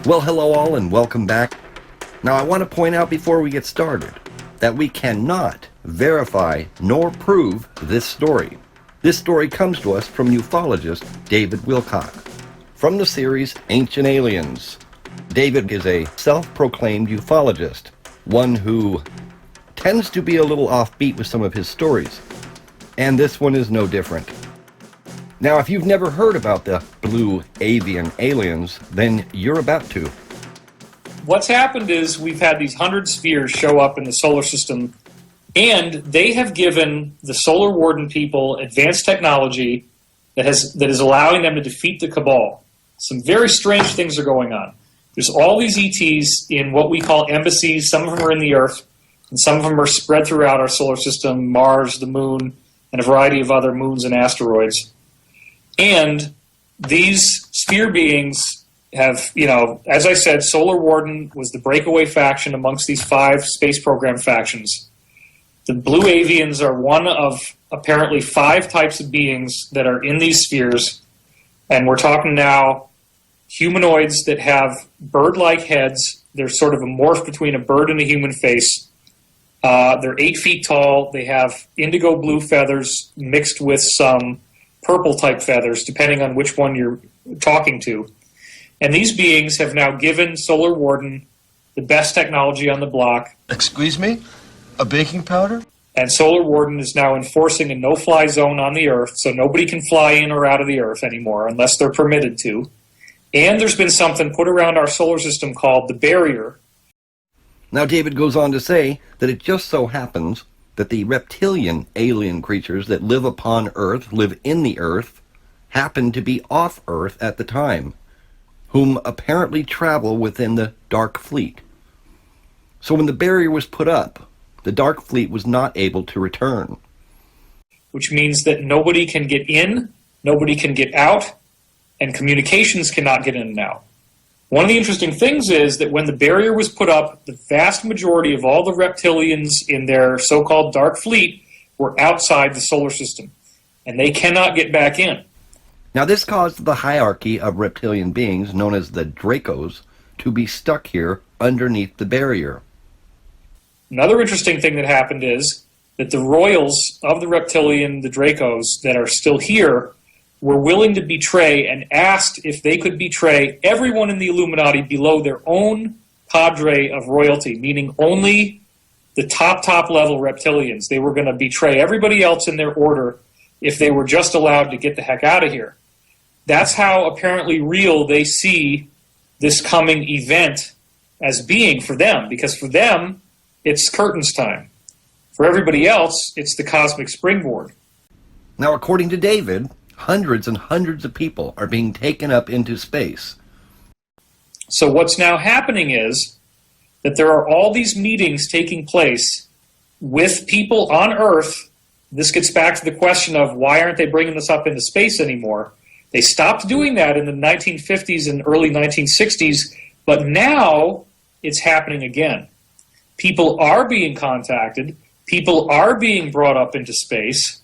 Well, hello all and welcome back. Now I want to point out before we get started that we cannot verify nor prove this story. This story comes to us from ufologist David Wilcox from the series Ancient Aliens. David is a self-proclaimed ufologist, one who tends to be a little offbeat with some of his stories, and this one is no different. Now, if you've never heard about the blue avian aliens, then you're about to. What's happened is we've had these 100 spheres show up in the solar system, and they have given the Solar Warden people advanced technology that is allowing them to defeat the Cabal. Some very strange things are going on. There's all these ETs in what we call embassies. Some of them are in the Earth, and some of them are spread throughout our solar system, Mars, the Moon, and a variety of other moons and asteroids. And these sphere beings have, as I said, Solar Warden was the breakaway faction amongst these 5 space program factions. The blue avians are one of apparently 5 types of beings that are in these spheres. And we're talking now humanoids that have bird-like heads. They're sort of a morph between a bird and a human face. They're 8 feet tall. They have indigo blue feathers mixed with some purple-type feathers, depending on which one you're talking to. And these beings have now given Solar Warden the best technology on the block. Excuse me? A baking powder? And Solar Warden is now enforcing a no-fly zone on the Earth, so nobody can fly in or out of the Earth anymore unless they're permitted to. And there's been something put around our solar system called the barrier. Now David goes on to say that it just so happens that the reptilian alien creatures that live upon Earth, live in the Earth, happen to be off Earth at the time, whom apparently travel within the Dark Fleet. So when the barrier was put up, the Dark Fleet was not able to return. Which means that nobody can get in, nobody can get out, and communications cannot get in and out. One of the interesting things is that when the barrier was put up, the vast majority of all the reptilians in their so-called Dark Fleet were outside the solar system, and they cannot get back in. Now this caused the hierarchy of reptilian beings, known as the Dracos, to be stuck here underneath the barrier. Another interesting thing that happened is that the royals of the reptilian, the Dracos, that are still here, were willing to betray and asked if they could betray everyone in the Illuminati below their own cadre of royalty, meaning only the top level reptilians. They were going to betray everybody else in their order if they were just allowed to get the heck out of here. That's how apparently real they see this coming event as being for them, because for them, it's curtains time. For everybody else, it's the cosmic springboard. Now, according to David, hundreds and hundreds of people are being taken up into space. So what's now happening is that there are all these meetings taking place with people on Earth. This gets back to the question of why aren't they bringing this up into space anymore? They stopped doing that in the 1950s and early 1960s, but now it's happening again. People are being contacted. People are being brought up into space.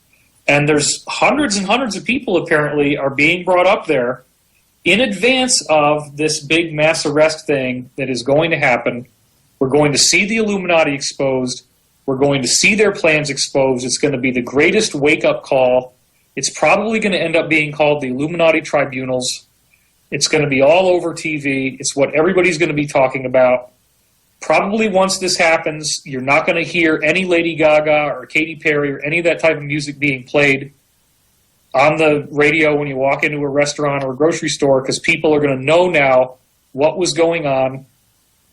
And there's hundreds and hundreds of people apparently are being brought up there in advance of this big mass arrest thing that is going to happen. We're going to see the Illuminati exposed. We're going to see their plans exposed. It's going to be the greatest wake-up call. It's probably going to end up being called the Illuminati Tribunals. It's going to be all over TV. It's what everybody's going to be talking about. Probably once this happens, you're not going to hear any Lady Gaga or Katy Perry or any of that type of music being played on the radio when you walk into a restaurant or a grocery store, because people are going to know now what was going on.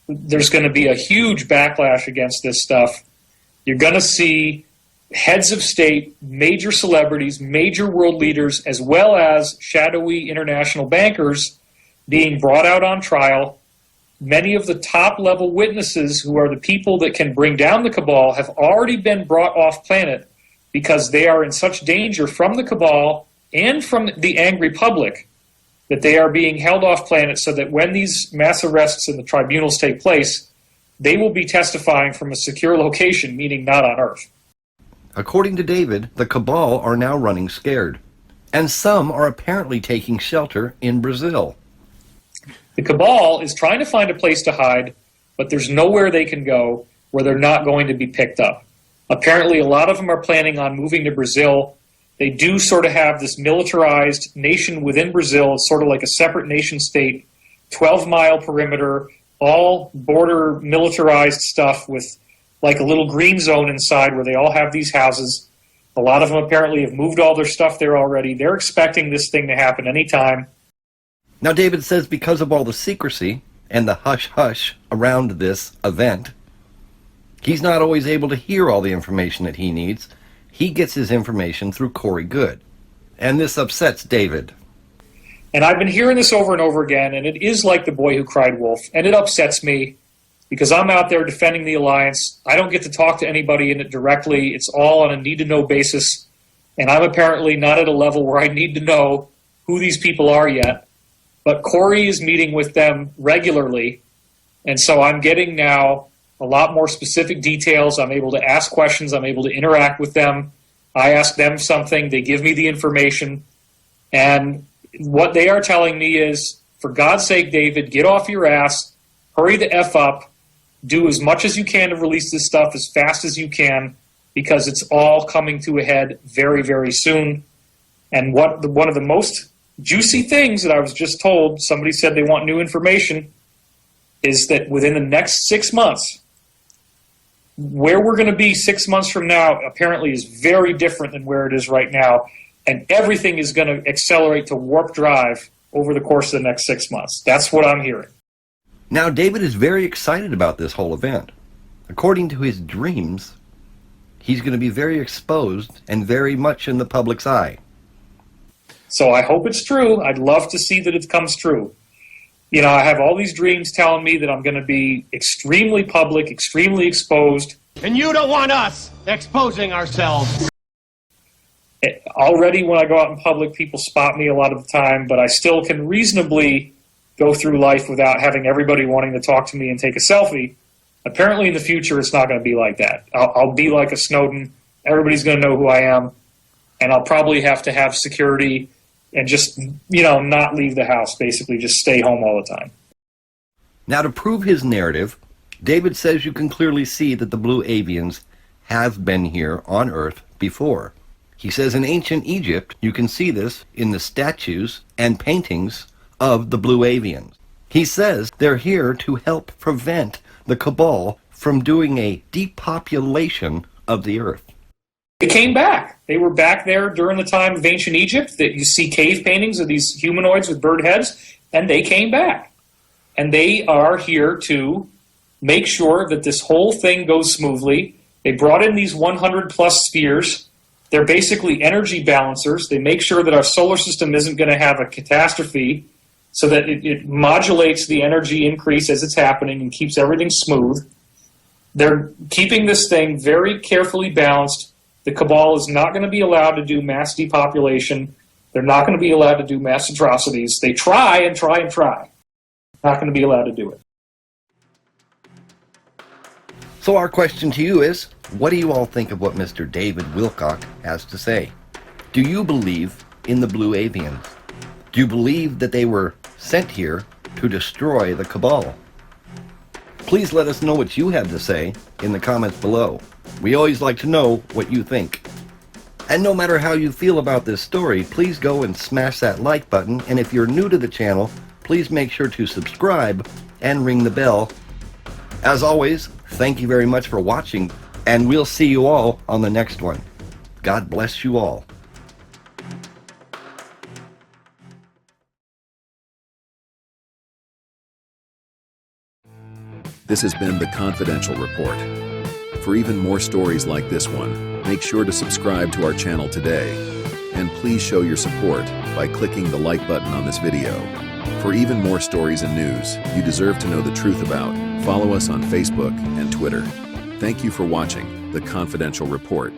There's going to be a huge backlash against this stuff. You're going to see heads of state, major celebrities, major world leaders, as well as shadowy international bankers being brought out on trial. Many of the top-level witnesses, who are the people that can bring down the Cabal, have already been brought off planet because they are in such danger from the Cabal and from the angry public that they are being held off planet so that when these mass arrests and the tribunals take place, they will be testifying from a secure location, meaning not on Earth. According to David, the Cabal are now running scared, and some are apparently taking shelter in Brazil. The cabal is trying to find a place to hide, but there's nowhere they can go where they're not going to be picked up. Apparently, a lot of them are planning on moving to Brazil. They do sort of have this militarized nation within Brazil. It's sort of like a separate nation state, 12-mile perimeter, all border militarized stuff with like a little green zone inside where they all have these houses. A lot of them apparently have moved all their stuff there already. They're expecting this thing to happen anytime. Now, David says because of all the secrecy and the hush-hush around this event, he's not always able to hear all the information that he needs. He gets his information through Corey Good. And this upsets David. And I've been hearing this over and over again, and it is like the boy who cried wolf. And it upsets me because I'm out there defending the Alliance. I don't get to talk to anybody in it directly. It's all on a need-to-know basis. And I'm apparently not at a level where I need to know who these people are yet. But Corey is meeting with them regularly. And so I'm getting now a lot more specific details. I'm able to ask questions. I'm able to interact with them. I ask them something. They give me the information. And what they are telling me is, for God's sake, David, get off your ass, hurry the F up, do as much as you can to release this stuff as fast as you can, because it's all coming to a head very, very soon. And one of the most juicy things that I was just told, somebody said they want new information, is that within the next 6 months, where we're going to be 6 months from now apparently is very different than where it is right now, and everything is going to accelerate to warp drive over the course of the next 6 months. That's what I'm hearing. Now, David is very excited about this whole event. According to his dreams, he's going to be very exposed and very much in the public's eye. So I hope it's true. I'd love to see that it comes true. You know, I have all these dreams telling me that I'm going to be extremely public, extremely exposed. And you don't want us exposing ourselves. Already when I go out in public, people spot me a lot of the time, but I still can reasonably go through life without having everybody wanting to talk to me and take a selfie. Apparently in the future, it's not going to be like that. I'll be like a Snowden. Everybody's going to know who I am, and I'll probably have to have security and just, not leave the house, basically just stay home all the time. Now, to prove his narrative, David says you can clearly see that the blue avians have been here on Earth before. He says in ancient Egypt, you can see this in the statues and paintings of the blue avians. He says they're here to help prevent the cabal from doing a depopulation of the Earth. They came back. They were back there during the time of ancient Egypt, that you see cave paintings of these humanoids with bird heads, and they came back. And they are here to make sure that this whole thing goes smoothly. They brought in these 100-plus spheres. They're basically energy balancers. They make sure that our solar system isn't going to have a catastrophe, so that it modulates the energy increase as it's happening and keeps everything smooth. They're keeping this thing very carefully balanced. The cabal is not going to be allowed to do mass depopulation. They're not going to be allowed to do mass atrocities. They try and try and try. Not going to be allowed to do it. So our question to you is, what do you all think of what Mr. David Wilcox has to say? Do you believe in the blue avians? Do you believe that they were sent here to destroy the cabal? Please let us know what you have to say in the comments below. We always like to know what you think. And no matter how you feel about this story, please go and smash that like button. And if you're new to the channel, please make sure to subscribe and ring the bell. As always, thank you very much for watching, and we'll see you all on the next one. God bless you all. This has been The Confidential Report. For even more stories like this one, make sure to subscribe to our channel today. And please show your support by clicking the like button on this video. For even more stories and news you deserve to know the truth about, follow us on Facebook and Twitter. Thank you for watching The Confidential Report.